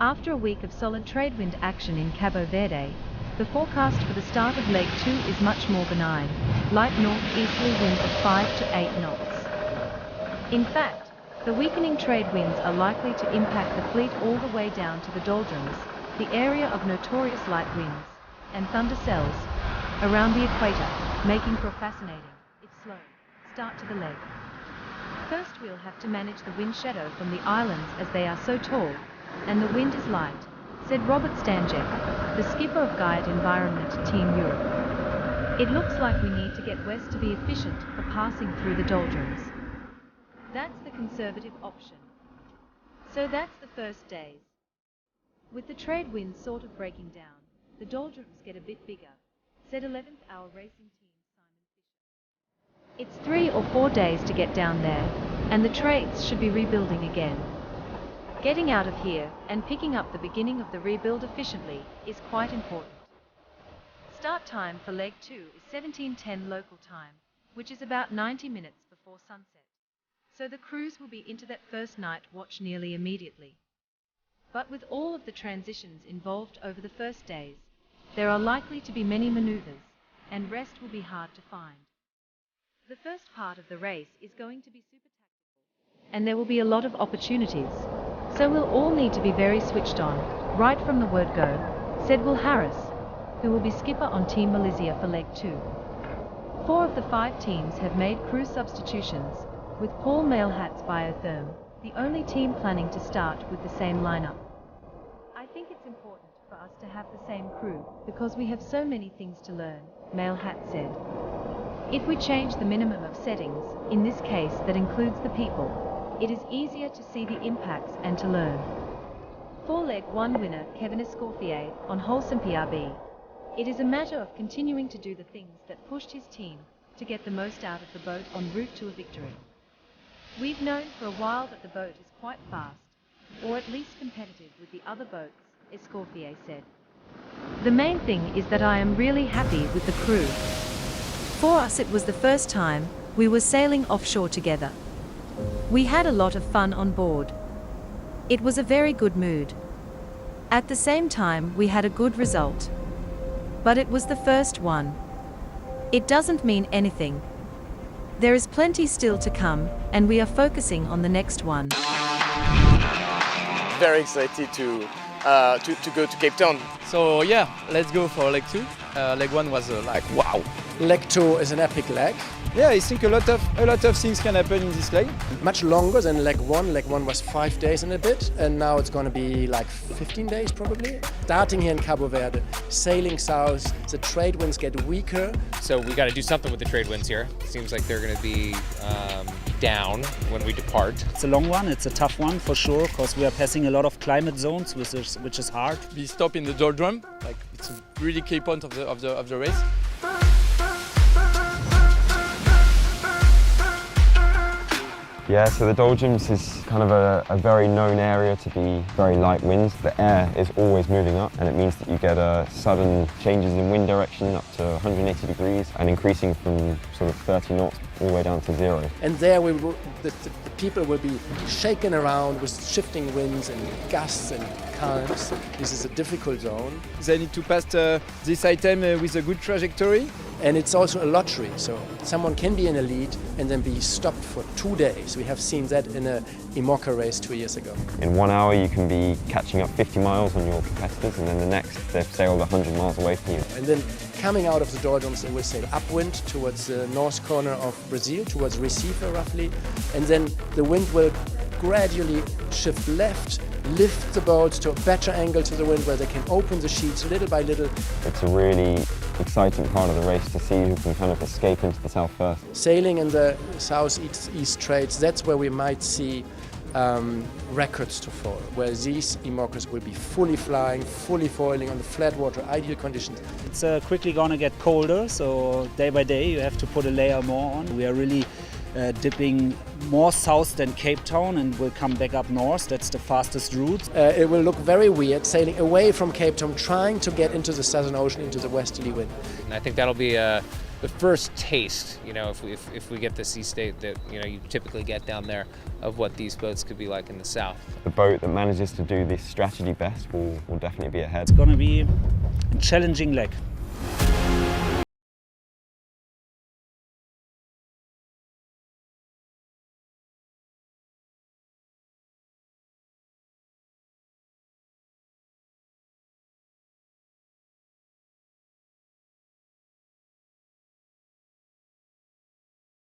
After a week of solid trade wind action in Cabo Verde, the forecast for the start of Leg 2 is much more benign, light northeasterly winds of 5 to 8 knots. In fact, the weakening trade winds are likely to impact the fleet all the way down to the doldrums, the area of notorious light winds, and thunder cells, around the equator, making for a fascinating, if slow, start to the leg. First we'll have to manage the wind shadow from the islands as they are so tall, and the wind is light, said Robert Stanjek, the skipper of Guide Environment Team Europe. It looks like we need to get west to be efficient for passing through the doldrums. That's the conservative option. So that's the first days. With the trade winds sort of breaking down, the doldrums get a bit bigger, said 11th hour racing team Simon Fisher. It's 3 or 4 days to get down there, and the trades should be rebuilding again. Getting out of here and picking up the beginning of the rebuild efficiently is quite important. Start time for Leg 2 is 17:10 local time, which is about 90 minutes before sunset. So the crews will be into that first night watch nearly immediately. But with all of the transitions involved over the first days, there are likely to be many maneuvers, and rest will be hard to find. The first part of the race is going to be super tactical, and there will be a lot of opportunities. So we'll all need to be very switched on, right from the word go, said Will Harris, who will be skipper on Team Malaysia for Leg 2. 4 of the 5 teams have made crew substitutions, with Paul Mailhat's Biotherm, the only team planning to start with the same lineup. I think it's important for us to have the same crew, because we have so many things to learn, Mailhat said. If we change the minimum of settings, in this case that includes the people, it is easier to see the impacts and to learn. For Leg 1 winner Kevin Escoffier on Wholesome PRB, it is a matter of continuing to do the things that pushed his team to get the most out of the boat en route to a victory. We've known for a while that the boat is quite fast, or at least competitive with the other boats, Escoffier said. The main thing is that I am really happy with the crew. For us it was the first time we were sailing offshore together. We had a lot of fun on board. It was a very good mood. At the same time we had a good result. But it was the first one. It doesn't mean anything. There is plenty still to come, and we are focusing on the next one. Very excited to go to Cape Town. So yeah, let's go for Leg 2. Leg 1 was like wow. Leg 2 is an epic leg. Yeah, I think a lot of things can happen in this leg. Much longer than Leg 1. Leg 1 was 5 days and a bit, and now it's going to be like 15 days probably. Starting here in Cabo Verde, sailing south, the trade winds get weaker. So we got to do something with the trade winds here. Seems like they're going to be down when we depart. It's a long one, it's a tough one for sure, because we are passing a lot of climate zones, which is hard. We stop in the doldrum, like it's a really key point of the race. Yeah, so the doldrums is kind of a very known area to be very light winds. The air is always moving up, and it means that you get sudden changes in wind direction up to 180 degrees and increasing from sort of 30 knots all the way down to 0. And there the people will be shaken around with shifting winds and gusts and currents. This is a difficult zone. They need to pass this item with a good trajectory. And it's also a lottery, so someone can be in a lead and then be stopped for 2 days. We have seen that in a IMOCA race 2 years ago. In 1 hour you can be catching up 50 miles on your competitors, and then the next they've sailed 100 miles away from you. And then coming out of the doldrums, they will sail upwind towards the north corner of Brazil, towards Recife roughly, and then the wind will gradually shift left, lift the boats to a better angle to the wind where they can open the sheets little by little. It's a really exciting part of the race to see who can kind of escape into the south first. Sailing in the southeast trades, that's where we might see records to fall, where these IMOCAs will be fully flying, fully foiling on the flat water, ideal conditions. It's quickly going to get colder, so day by day you have to put a layer more on. We are really dipping more south than Cape Town and will come back up north. That's the fastest route. It will look very weird sailing away from Cape Town, trying to get into the Southern Ocean, into the westerly wind. And I think that'll be the first taste, you know, if we get the sea state that, you know, you typically get down there of what these boats could be like in the south. The boat that manages to do this strategy best will definitely be ahead. It's going to be a challenging leg.